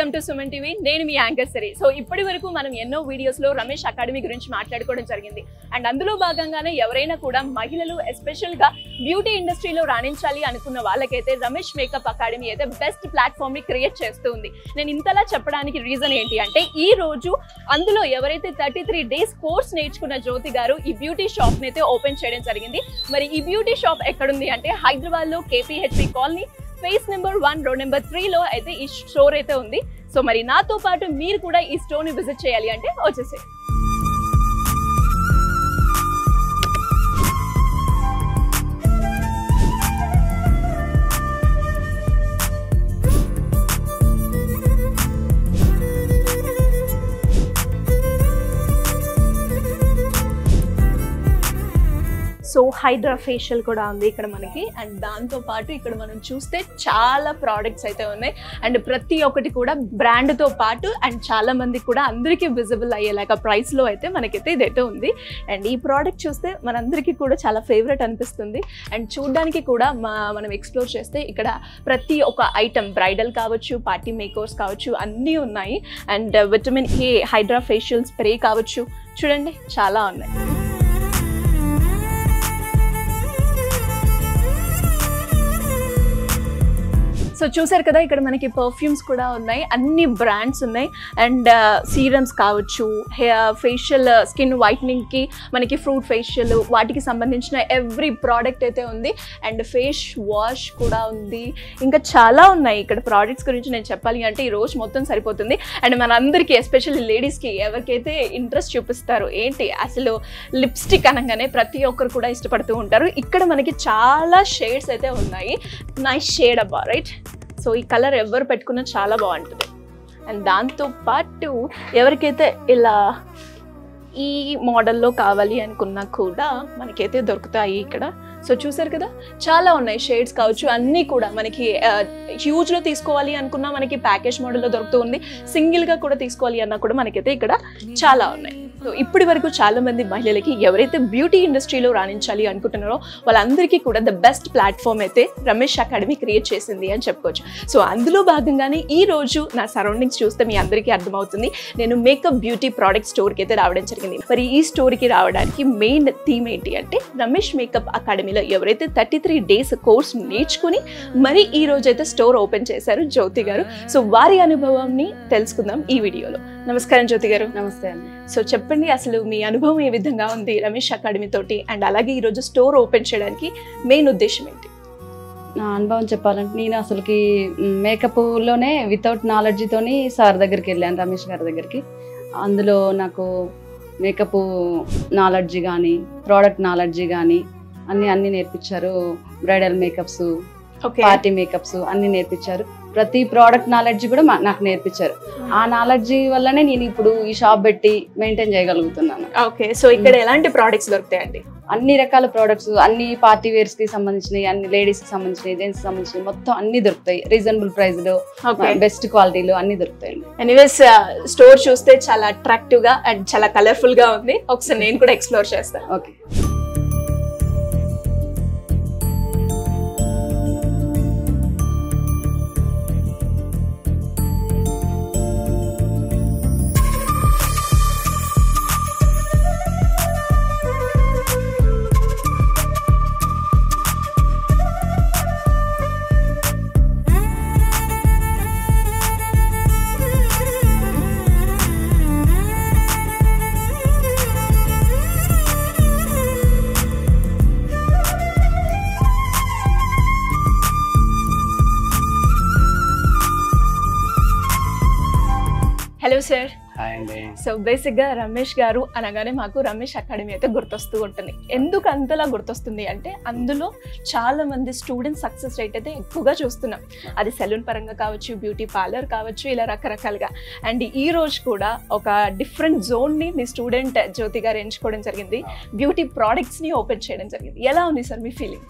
Welcome to Suman TV. నేను మీ anchor సరి. So ఇప్పటి వరకు మనం ఎన్నో వీడియోస్ లో రమేష్ అకాడమీ గురించి మాట్లాడుకోవడం జరిగింది. అండ్ అందులో భాగంగానే ఎవరైనా కూడా మహిళలు ఎస్పెషల్ గా బ్యూటీ ఇండస్ట్రీలో రాణించాలి అనుకున్న వాళ్ళకైతే రమేష్ మేకప్ అకాడమీ అయితే బెస్ట్ ప్లాట్ఫామ్ ని క్రియేట్ చేస్తుంది. నేను ఇంతలా చెప్పడానికి రీజన్ ఏంటి అంటే ఈ రోజు అందులో ఎవరైతే 33 days కోర్స్ నేర్చుకున్న జ్యోతి గారు ఈ బ్యూటీ షాప్ ని అయితే ఓపెన్ చేయడం జరిగింది. మరి ఈ బ్యూటీ షాప్ ఎక్కడుంది అంటే హైదరాబాద్ లో KPHP colony face number 1 road number 3 లో అయితే ఈ స్టోర్ అయితే ఉంది. సో మరి నాతో పాటు మీరు కూడా ఈ స్టోర్ ని విజిట్ చేయాలి అంటే వచ్చేసే. సో హైడ్రా ఫేషియల్ కూడా ఉంది ఇక్కడ మనకి. అండ్ దాంతో పాటు ఇక్కడ మనం చూస్తే చాలా ప్రోడక్ట్స్ అయితే ఉన్నాయి. అండ్ ప్రతి ఒక్కటి కూడా బ్రాండ్తో పాటు అండ్ చాలా మందికి కూడా అందరికీ విజిబుల్ అయ్యేలాగా ప్రైస్లో అయితే మనకైతే ఇదైతే ఉంది. అండ్ ఈ ప్రోడక్ట్ చూస్తే మనందరికీ కూడా చాలా ఫేవరెట్ అనిపిస్తుంది. అండ్ చూడడానికి కూడా మనం ఎక్స్ప్లోర్ చేస్తే ఇక్కడ ప్రతి ఒక్క ఐటమ్ బ్రైడల్ కావచ్చు, పార్టీ మేకర్స్ కావచ్చు అన్నీ ఉన్నాయి. And vitamin A hydra facial spray కావచ్చు, చూడండి చాలా ఉన్నాయి. సో చూసారు కదా ఇక్కడ మనకి పర్ఫ్యూమ్స్ కూడా ఉన్నాయి, అన్ని బ్రాండ్స్ ఉన్నాయి. అండ్ సీరమ్స్ కావచ్చు, ఫేషియల్ స్కిన్ వైట్నింగ్కి మనకి ఫ్రూట్ ఫేషియల్ వాటికి సంబంధించిన ఎవ్రీ ప్రోడక్ట్ అయితే ఉంది. అండ్ ఫేస్ వాష్ కూడా ఉంది. ఇంకా చాలా ఉన్నాయి ఇక్కడ ప్రోడక్ట్స్ గురించి నేను చెప్పాలి అంటే ఈ రోజు మొత్తం సరిపోతుంది. అండ్ మనందరికీ ఎస్పెషల్లీ లేడీస్కి ఎవరికైతే ఇంట్రెస్ట్ చూపిస్తారు ఏంటి అసలు లిప్స్టిక్ అనగానే ప్రతి ఒక్కరు కూడా ఇష్టపడుతూ ఉంటారు. ఇక్కడ మనకి చాలా షేడ్స్ అయితే ఉన్నాయి. నైస్ షేడ్ అబ్బా, రైట్? సో ఈ కలర్ ఎవరు పెట్టుకున్నా చాలా బాగుంటుంది. అండ్ దాంతో పాటు ఎవరికైతే ఇలా ఈ మోడల్లో కావాలి అనుకున్నా కూడా మనకైతే దొరుకుతాయి ఇక్కడ. సో చూసారు కదా చాలా ఉన్నాయి షేడ్స్ కావచ్చు, అన్నీ కూడా మనకి హ్యూజ్లో తీసుకోవాలి అనుకున్నా మనకి ప్యాకేజ్ మోడల్లో దొరుకుతుంది. సింగిల్గా కూడా తీసుకోవాలి అన్నా కూడా మనకైతే ఇక్కడ చాలా ఉన్నాయి. సో ఇప్పటి వరకు చాలా మంది మహిళలకి ఎవరైతే బ్యూటీ ఇండస్ట్రీలో రాణించాలి అనుకుంటున్నారో వాళ్ళందరికీ కూడా ద బెస్ట్ ప్లాట్ఫామ్ అయితే రమేష్ అకాడమీ క్రియేట్ చేసింది అని చెప్పుకోవచ్చు. సో అందులో భాగంగానే ఈ రోజు నా సరౌండింగ్స్ చూస్తే మీ అందరికీ అర్థమవుతుంది. నేను మేకప్ బ్యూటీ ప్రోడక్ట్ స్టోర్కి అయితే రావడం జరిగింది. మరి ఈ స్టోర్కి రావడానికి మెయిన్ థీమ్ ఏంటి అంటే రమేష్ మేకప్ అకాడమీలో ఎవరైతే 33 days కోర్స్ నేర్చుకుని మరి ఈ రోజు అయితే స్టోర్ ఓపెన్ చేశారు జ్యోతి గారు. సో వారి అనుభవాన్ని తెలుసుకుందాం ఈ వీడియోలో. నమస్కారం జ్యోతి గారు. నమస్తే అండి. సో చెప్పండి అసలు మీ అనుభవం ఏ విధంగా ఉంది రమేష్ అకాడమీ తోటి, అండ్ అలాగే ఈరోజు స్టోర్ ఓపెన్ చేయడానికి మెయిన్ ఉద్దేశం ఏంటి? నా అనుభవం చెప్పాలంటే నేను అసలుకి మేకప్లోనే వితౌట్ నాలెడ్జ్తోని సార్ దగ్గరికి వెళ్ళాను, రమేష్ గారి దగ్గరికి. అందులో నాకు మేకప్ నాలెడ్జ్ కానీ ప్రోడక్ట్ నాలెడ్జ్ కానీ అన్నీ నేర్పించారు. బ్రైడల్ మేకప్స్, పార్టీ మేకప్స్ అన్ని నేర్పించారు. ప్రతి ప్రోడక్ట్ నాలెడ్జ్ కూడా నాకు నేర్పించారు. ఆ నాలెడ్జ్ వల్లనే నేను ఇప్పుడు ఈ షాప్ పెట్టి మెయింటైన్ చేయగలుగుతున్నాను. ఓకే, సో ఇక్కడ ఎలాంటి ప్రోడక్ట్స్ దొరుకుతాయండి? అన్ని రకాల ప్రోడక్ట్స్, అన్ని పార్టీ వేర్స్ కి సంబంధించినవి, అన్ని లేడీస్ కి సంబంధించినవి, జెంట్స్ కి సంబంధించినవి మొత్తం అన్ని దొరుకుతాయి. రీజనబుల్ ప్రైస్ లో బెస్ట్ క్వాలిటీలో అన్ని దొరుకుతాయి. ఎనీవేస్ స్టోర్ చూస్తే చాలా అట్రాక్టివ్ గా అండ్ చాలా కలర్ఫుల్ గా ఉంది. ఒకసారి నేను కూడా ఎక్స్ప్లోర్ చేస్తాను. ఓకే. Hello sir. హాయ్ అండి. సో బేసిక్గా రమేష్ గారు అనగానే మాకు రమేష్ అకాడమీ అయితే గుర్తొస్తూ ఉంటుంది. ఎందుకు అంతలా గుర్తొస్తుంది అంటే అందులో చాలా మంది స్టూడెంట్ సక్సెస్ రేట్ అయితే ఎక్కువగా చూస్తున్నాం. అది సెలూన్ పరంగా కావచ్చు, బ్యూటీ పార్లర్ కావచ్చు, ఇలా రకరకాలుగా. అండ్ ఈ రోజు కూడా ఒక డిఫరెంట్ జోన్ని మీ స్టూడెంట్ జ్యోతి గారు ఎంచుకోవడం జరిగింది. బ్యూటీ ప్రోడక్ట్స్ని ఓపెన్ చేయడం జరిగింది. ఎలా ఉంది సార్ మీ ఫీలింగ్?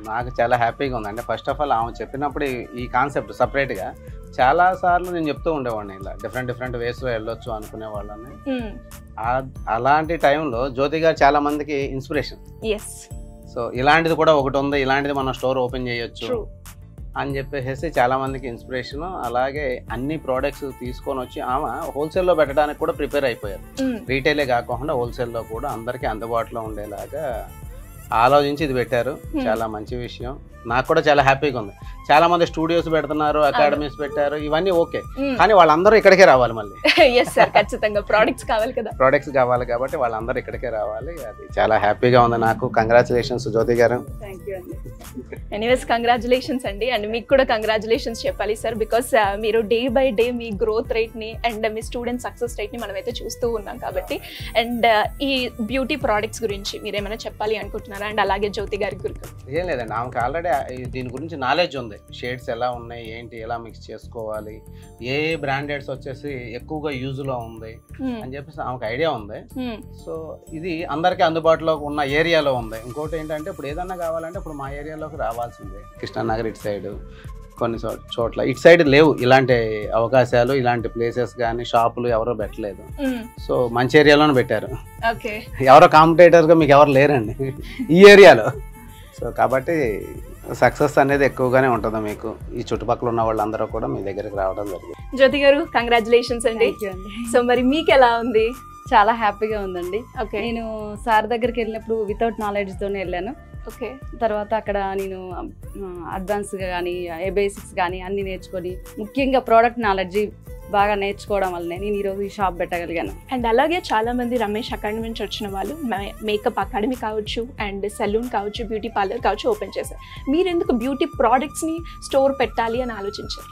నాకు చాలా హ్యాపీగా ఉందండి. ఫస్ట్ ఆఫ్ ఆల్ ఆమె చెప్పినప్పుడు ఈ కాన్సెప్ట్ సపరేట్గా చాలా సార్లు నేను చెప్తూ ఉండేవాడిని, ఇలా డిఫరెంట్ వేస్లో వెళ్ళొచ్చు అనుకునే వాళ్ళని. అలాంటి టైంలో జ్యోతి గారు చాలా మందికి ఇన్స్పిరేషన్. సో ఇలాంటిది కూడా ఒకటి ఉంది, ఇలాంటిది మనం స్టోర్ ఓపెన్ చేయొచ్చు అని చెప్పేసి చాలా మందికి ఇన్స్పిరేషన్. అలాగే అన్ని ప్రోడక్ట్స్ తీసుకొని వచ్చి ఆమె హోల్సేల్లో పెట్టడానికి కూడా ప్రిపేర్ అయిపోయారు. రీటైలే కాకుండా హోల్సేల్లో కూడా అందరికీ అందుబాటులో ఉండేలాగా ఆలోచించి ఇది పెట్టారు. చాలా మంచి విషయం. నాకు కూడా చాలా హ్యాపీగా ఉంది. చాలా మంది స్టూడియోస్ పెడుతున్నారు, అకాడమీస్ పెట్టారు, ఇవన్నీ ఓకే, కానీ వాళ్ళందరూ ఇక్కడికే రావాలి. మళ్ళీ ఖచ్చితంగా ప్రోడక్ట్స్ కావాలి కదా, ప్రోడక్ట్స్ కావాలి కాబట్టి వాళ్ళందరూ ఇక్కడికే రావాలి. అది చాలా హ్యాపీగా ఉంది నాకు. కంగ్రాచులేషన్స్ జ్యోతి గారు. ఎనీవేస్ కంగ్రాచులేషన్స్ అండి. అండ్ మీకు కూడా కంగ్రాచులేషన్స్ చెప్పాలి సార్, బికాస్ మీరు డే బై డే మీ గ్రోత్ రేట్ ని అండ్ మీ స్టూడెంట్ సక్సెస్ రేట్ ని మనమైతే చూస్తూ ఉన్నాం కాబట్టి. అండ్ ఈ బ్యూటీ ప్రోడక్ట్స్ గురించి మీరు ఏమైనా చెప్పాలి అనుకుంటున్నారా? అండ్ అలాగే జ్యోతి గారి గురించి ఏం లేదండి, ఆమెకు ఆల్రెడీ దీని గురించి నాలెడ్జ్ ఉంది. షేడ్స్ ఎలా ఉన్నాయి, ఏంటి, ఎలా మిక్స్ చేసుకోవాలి, ఏ బ్రాండెడ్స్ వచ్చేసి ఎక్కువగా యూజ్ లో ఉంది అని చెప్పేసి ఆమెకు ఐడియా ఉంది. సో ఇది అందరికీ అందుబాటులో ఉన్న ఏరియాలో ఉంది. ఇంకోటి ఏంటంటే ఇప్పుడు ఏదన్నా కావాలంటే ఇప్పుడు మా ఏరియాలోకి రావాల్సిందే. కృష్ణానగర్ ఇటు సైడ్ కొన్ని చోట్ల ఇటు సైడ్ లేవు ఇలాంటి అవకాశాలు, ఇలాంటి ప్లేసెస్ కానీ షాపులు ఎవరో పెట్టలేదు. సో మంచి ఏరియాలోనే పెట్టారు. ఎవరో కాంపిటేటర్గా మీకు ఎవరు లేరండి ఈ ఏరియాలో. సో కాబట్టి సక్సెస్ అనేది ఎక్కువగానే ఉంటుంది మీకు. ఈ చుట్టుపక్కల ఉన్న వాళ్ళందరూ కూడా మీ దగ్గరికి రావడం జరిగింది. జ్యోతి గారు కంగ్రాచులేషన్స్ అండి. సో మరి మీకు ఎలా ఉంది? చాలా హ్యాపీగా ఉందండి. నేను సార్ దగ్గరికి వెళ్ళినప్పుడు వితౌట్ నాలెడ్జ్ తోనే వెళ్ళాను. తర్వాత అక్కడ నేను అడ్వాన్స్గా కానీ బేసిక్స్ కానీ అన్ని నేర్చుకొని, ముఖ్యంగా ప్రోడక్ట్ నాలెడ్జ్ బాగా నేర్చుకోవడం వల్లనే నేను ఈరోజు ఈ షాప్ పెట్టగలిగాను. అండ్ అలాగే చాలా మంది రమేష్ అకాడమీ నుంచి వచ్చిన వాళ్ళు మేకప్ అకాడమీ కావచ్చు, అండ్ సెలూన్ కావచ్చు, బ్యూటీ పార్లర్ కావచ్చు ఓపెన్ చేశారు. మీరు ఎందుకు బ్యూటీ ప్రోడక్ట్స్ని స్టోర్ పెట్టాలి అని ఆలోచించారు?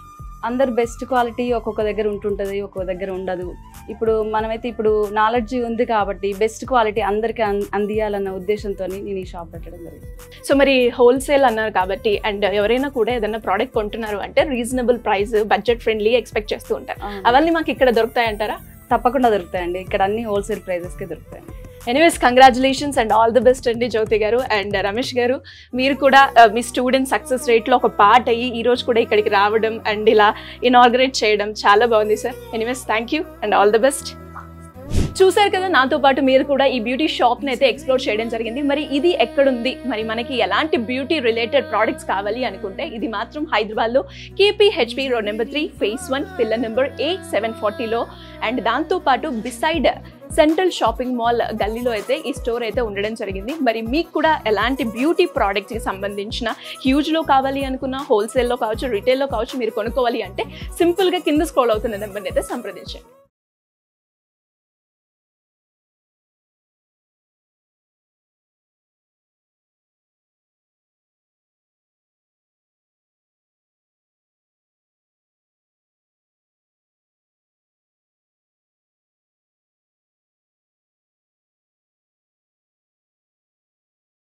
అందరు బెస్ట్ క్వాలిటీ ఒక్కొక్క దగ్గర ఉంటుంటుంది, ఒక్కొక్క దగ్గర ఉండదు. ఇప్పుడు మనమైతే ఇప్పుడు నాలెడ్జ్ ఉంది కాబట్టి బెస్ట్ క్వాలిటీ అందరికీ అందియాలన్న ఉద్దేశంతో నేను ఈ షాప్ పెట్టడం జరిగింది. సో మరి హోల్సేల్ అన్నారు కాబట్టి, అండ్ ఎవరైనా కూడా ఏదైనా ప్రోడక్ట్ కొంటున్నారు అంటే reasonable price, budget friendly expect చేస్తూ ఉంటారు. అవన్నీ మాకు ఇక్కడ దొరుకుతాయంటారా? తప్పకుండా దొరుకుతాయండి. ఇక్కడ అన్ని హోల్సేల్ ప్రైజెస్కే దొరుకుతాయి. Anyways congratulations and all the best అండి జ్యోతి గారు. అండ్ రమేష్ గారు, మీరు కూడా మీ స్టూడెంట్ సక్సెస్ రేట్లో ఒక పార్ట్ అయ్యి ఈరోజు కూడా ఇక్కడికి రావడం అండ్ ఇలా ఇనాగ్రేట్ చేయడం చాలా బాగుంది sir. Anyways thank you and all the best. చూసారు కదా, నాతో పాటు మీరు కూడా ఈ బ్యూటీ షాప్ని అయితే ఎక్స్ప్లోర్ చేయడం జరిగింది. మరి ఇది ఎక్కడుంది, మరి మనకి ఎలాంటి బ్యూటీ రిలేటెడ్ ప్రోడక్ట్స్ కావాలి అనుకుంటే ఇది మాత్రం హైదరాబాద్లో KPHP road number 3 phase 1 pillar number A740లో, అండ్ దాంతోపాటు బిసైడ్ సెంట్రల్ షాపింగ్ మాల్ గల్లీలో అయితే ఈ స్టోర్ అయితే ఉండడం జరిగింది. మరి మీకు కూడా ఎలాంటి బ్యూటీ ప్రోడక్ట్స్కి సంబంధించిన హ్యూజ్లో కావాలి అనుకున్నా, హోల్సేల్లో కావచ్చు, రిటైల్లో కావచ్చు మీరు కొనుక్కోవాలి అంటే సింపుల్గా కింద స్క్రోల్ అవుతున్న నెంబర్ని అయితే సంప్రదించండి.